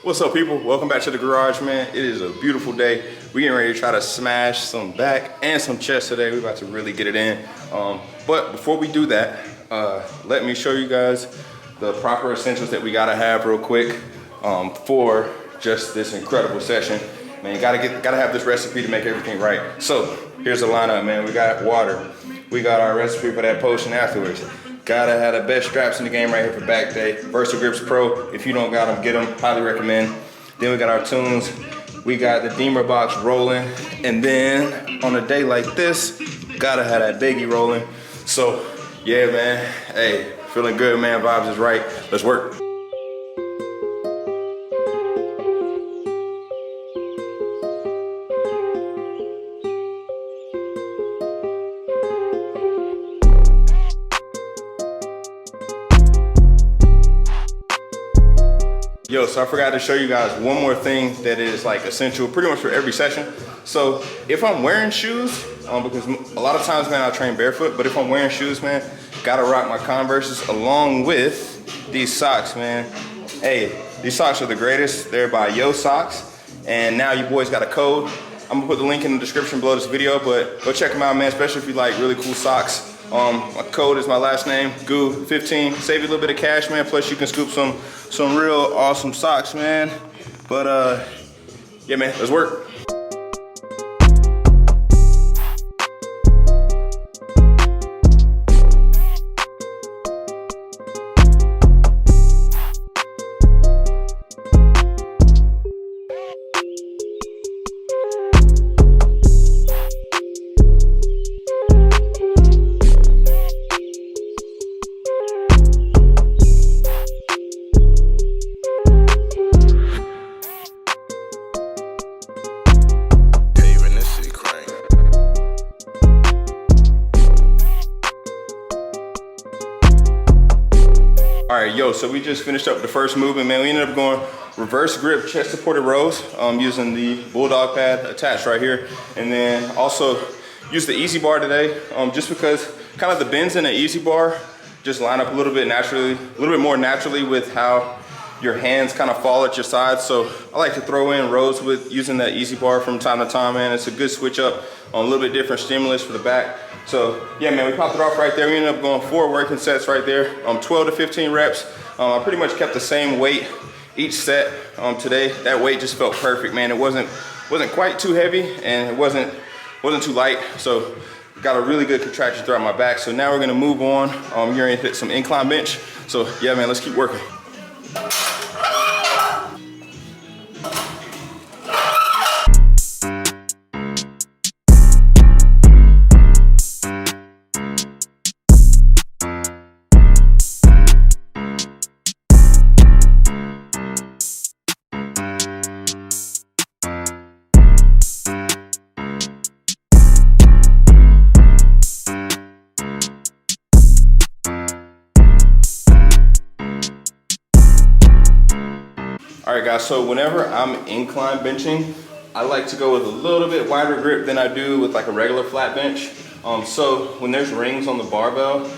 What's up, people? Welcome back to the garage, man. It is a beautiful day. We're getting ready to try to smash some back and some chest today. We're about to really get it in. But before we do that, let me show you guys the proper essentials that we gotta have real quick for just this incredible session. Man, you gotta have this recipe to make everything right. So here's the lineup, man. We got water. We got our recipe for that potion afterwards. Gotta have the best straps in the game right here for back day. Versal Grips Pro. If you don't got them, get them. Highly recommend. Then we got our tunes. We got the Deemer box rolling. And then on a day like this, gotta have that baggie rolling. So yeah, man. Hey, feeling good, man. Vibes is right. Let's work. Yo, so I forgot to show you guys one more thing that is like essential pretty much for every session. So if I'm wearing shoes, because a lot of times, man, I train barefoot, but if I'm wearing shoes, man, gotta rock my Converses along with these socks, man. Hey, these socks are the greatest. They're by Yo Socks, and now you boys got a code. I'm gonna put the link in the description below this video, but go check them out, man, especially if you like really cool socks. My code is my last name, GOO15. Save you a little bit of cash, man, plus you can scoop some real awesome socks, man. But yeah, man, let's work. All right, yo, so we just finished up the first movement, man. We ended up going reverse grip chest supported rows using the bulldog pad attached right here. And then also used the easy bar today just because kind of the bends in the easy bar just line up a little bit more naturally with how your hands kind of fall at your sides. So I like to throw in rows with using that easy bar from time to time, man. It's a good switch up on a little bit different stimulus for the back. So yeah, man, we popped it off right there. We ended up going 4 working sets right there, 12 to 15 reps. I pretty much kept the same weight each set today. That weight just felt perfect, man. It wasn't quite too heavy and it wasn't too light. So got a really good contraction throughout my back. So now we're gonna move on. We're gonna hit some incline bench. So yeah, man, let's keep working. All right, guys, so whenever I'm incline benching, I like to go with a little bit wider grip than I do with like a regular flat bench. So when there's rings on the barbell,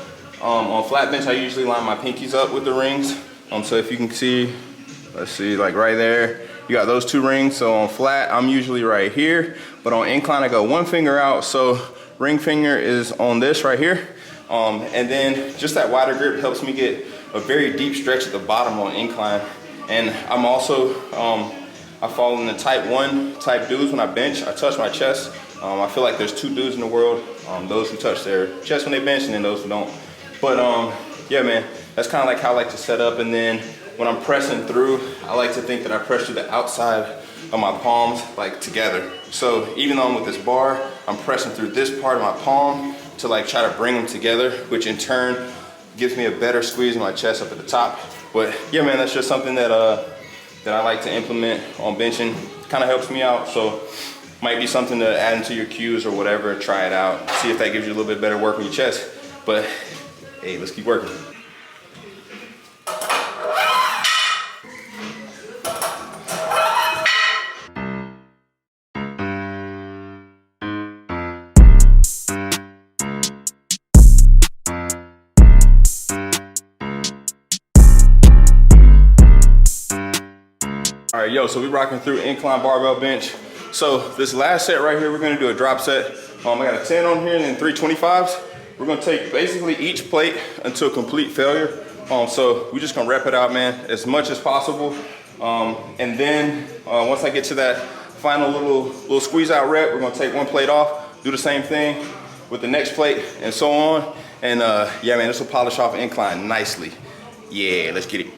on flat bench, I usually line my pinkies up with the rings. So if you can see, let's see, like right there, you got those 2 rings. So on flat, I'm usually right here, but on incline, I go 1 finger out. So ring finger is on this right here. And then just that wider grip helps me get a very deep stretch at the bottom on incline. And I'm also, I fall in the type 1 type dudes when I bench. I touch my chest. I feel like there's 2 dudes in the world, those who touch their chest when they bench and then those who don't. But yeah, man, that's kind of like how I like to set up. And then when I'm pressing through, I like to think that I press through the outside of my palms like together. So even though I'm with this bar, I'm pressing through this part of my palm to like try to bring them together, which in turn gives me a better squeeze in my chest up at the top. But yeah, man, that's just something that I like to implement on benching. Kind of helps me out, so might be something to add into your cues or whatever. Try it out, see if that gives you a little bit better work on your chest. But hey, let's keep working. right, yo, so we rocking through incline barbell bench. So this last set right here, we're gonna do a drop set. I got a 10 on here and then 3 25s. We're gonna take basically each plate until complete failure. So we're just gonna rep it out, man, as much as possible. And then once I get to that final little squeeze out rep, we're gonna take one plate off, do the same thing with the next plate and so on. And yeah, man, this will polish off incline nicely. Yeah, let's get it.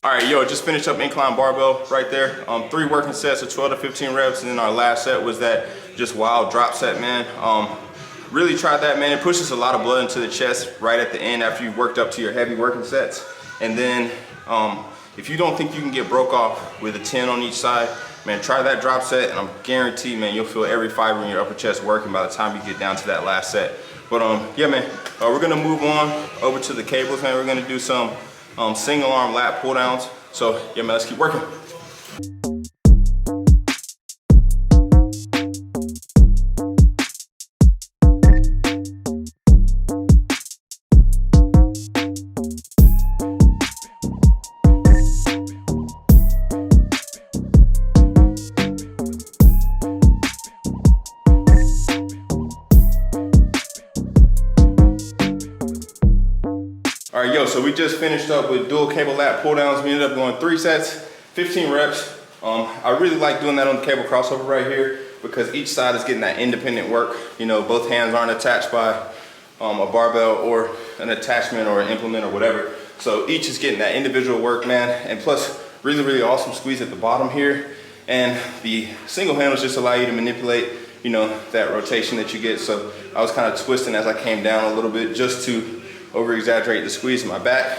All right, yo, just finished up incline barbell right there. 3 working sets of 12 to 15 reps, and then our last set was that just wild drop set, man. Really tried that, man. It pushes a lot of blood into the chest right at the end after you've worked up to your heavy working sets. And then if you don't think you can get broke off with a 10 on each side, man, try that drop set, and I'm guaranteed, man, you'll feel every fiber in your upper chest working by the time you get down to that last set. But yeah, man, we're gonna move on over to the cables, man. We're gonna do some single arm lat pull downs. So yeah, man, let's keep working. All right, yo, so we just finished up with dual cable lat pull downs. We ended up going 3 sets, 15 reps. I really like doing that on the cable crossover right here because each side is getting that independent work. You know, both hands aren't attached by a barbell or an attachment or an implement or whatever. So each is getting that individual work, man. And plus, really, really awesome squeeze at the bottom here. And the single handles just allow you to manipulate, you know, that rotation that you get. So I was kind of twisting as I came down a little bit just to over-exaggerate the squeeze in my back.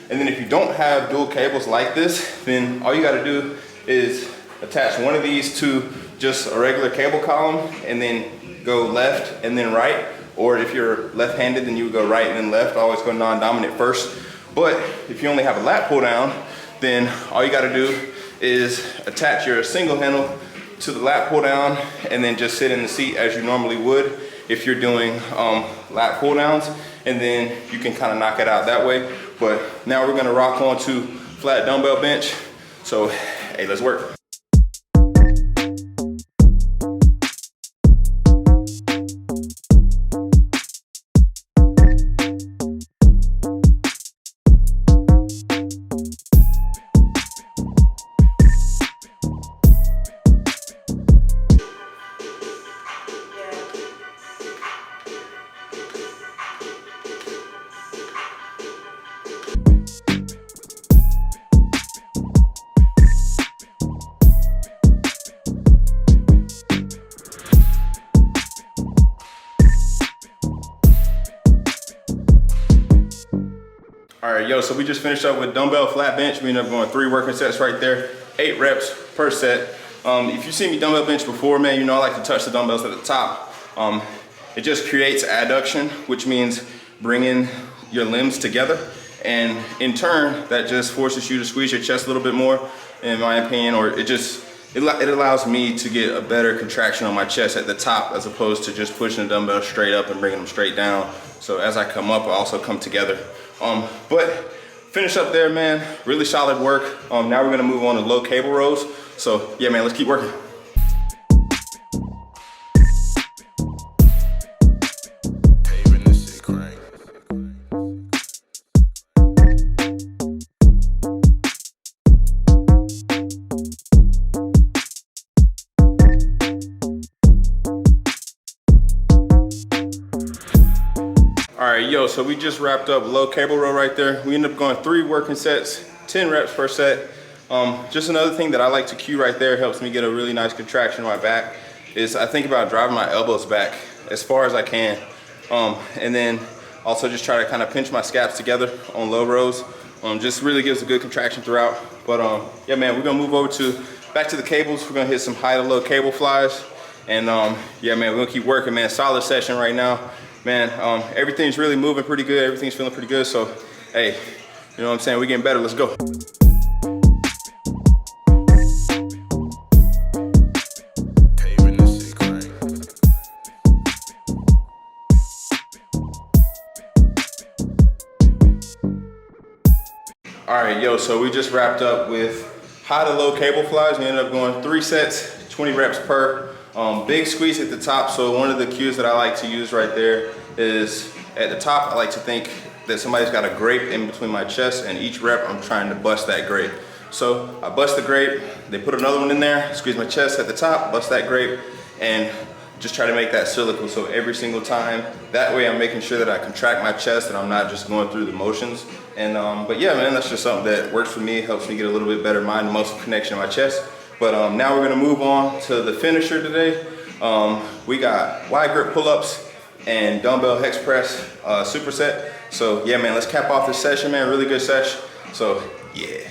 And then if you don't have dual cables like this, then all you gotta do is attach one of these to just a regular cable column and then go left and then right. Or if you're left-handed, then you would go right and then left. I always go non-dominant first. But if you only have a lat pull down, then all you gotta do is attach your single handle to the lat pull down and then just sit in the seat as you normally would if you're doing lat pull downs, and then you can kind of knock it out that way. But now we're gonna rock on to flat dumbbell bench. So, hey, let's work. All right, yo, so we just finished up with dumbbell flat bench. We ended up going 3 working sets right there, 8 reps per set. If you've seen me dumbbell bench before, man, you know I like to touch the dumbbells at the top. It just creates adduction, which means bringing your limbs together. And in turn, that just forces you to squeeze your chest a little bit more, in my opinion, or it allows me to get a better contraction on my chest at the top as opposed to just pushing the dumbbell straight up and bringing them straight down. So as I come up, I also come together. But finish up there, man. Really solid work. Now we're gonna move on to low cable rows. So yeah, man, let's keep working. All right, yo, so we just wrapped up low cable row right there. We ended up going 3 working sets, 10 reps per set. Just another thing that I like to cue right there, helps me get a really nice contraction in my back, is I think about driving my elbows back as far as I can. And then also just try to kind of pinch my scaps together on low rows. Just really gives a good contraction throughout. But yeah, man, we're gonna move over back to the cables. We're gonna hit some high to low cable flies. And yeah, man, we're gonna keep working, man. Solid session right now. Man, everything's really moving pretty good. Everything's feeling pretty good. So, hey, you know what I'm saying? We're getting better. Let's go. All right, yo, so we just wrapped up with high to low cable flies. We ended up going 3 sets, 20 reps per. Big squeeze at the top. So one of the cues that I like to use right there is at the top, I like to think that somebody's got a grape in between my chest, and each rep I'm trying to bust that grape. So I bust the grape, they put another one in there, squeeze my chest at the top, bust that grape, and just try to make that cyclical. So every single time, that way I'm making sure that I contract my chest and I'm not just going through the motions. And but yeah, man, that's just something that works for me, helps me get a little bit better mind and muscle connection in my chest. But now we're gonna move on to the finisher today. We got wide grip pull-ups and dumbbell hex press superset. So yeah, man, let's cap off this session, man. Really good session. So yeah.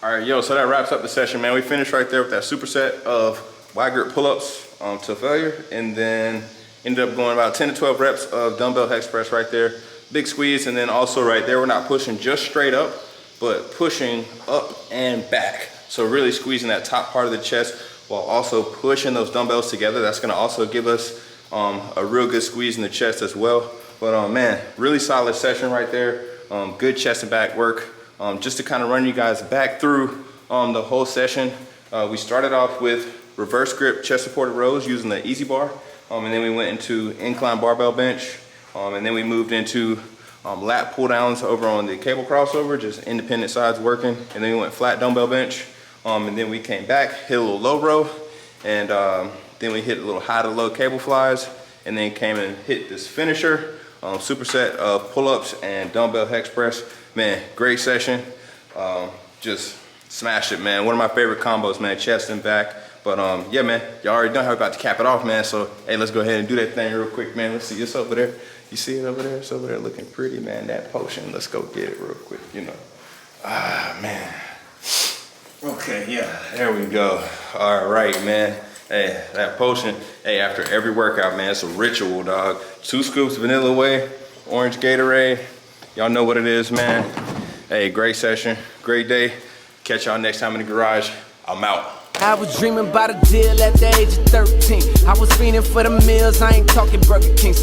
All right, yo, so that wraps up the session, man. We finished right there with that superset of wide grip pull-ups to failure, and then ended up going about 10 to 12 reps of dumbbell hex press right there. Big squeeze, and then also right there, we're not pushing just straight up, but pushing up and back. So really squeezing that top part of the chest while also pushing those dumbbells together. That's gonna also give us a real good squeeze in the chest as well. But man, really solid session right there. Good chest and back work. Just to kind of run you guys back through the whole session, we started off with reverse grip chest supported rows using the easy bar, and then we went into incline barbell bench, and then we moved into lat pull downs over on the cable crossover, just independent sides working, and then we went flat dumbbell bench, and then we came back, hit a little low row, and then we hit a little high to low cable flies, and then came and hit this finisher, superset of pull-ups and dumbbell hex press. Man, great session. Just smashed it, man. One of my favorite combos, man, chest and back. But yeah, man, y'all already know how we're about to cap it off, man. So hey, let's go ahead and do that thing real quick, man. Let's see, it's over there. You see it over there? It's over there looking pretty, man. That potion, let's go get it real quick, you know. Ah, man. Okay, yeah, there we go. All right, man. Hey, that potion, hey, after every workout, man, it's a ritual, dog. 2 scoops vanilla whey, orange Gatorade. Y'all know what it is, man. Hey, great session, great day. Catch y'all next time in the garage. I'm out. I was dreaming about a deal at the age of 13. I was fiending for the meals, I ain't talking Burger King.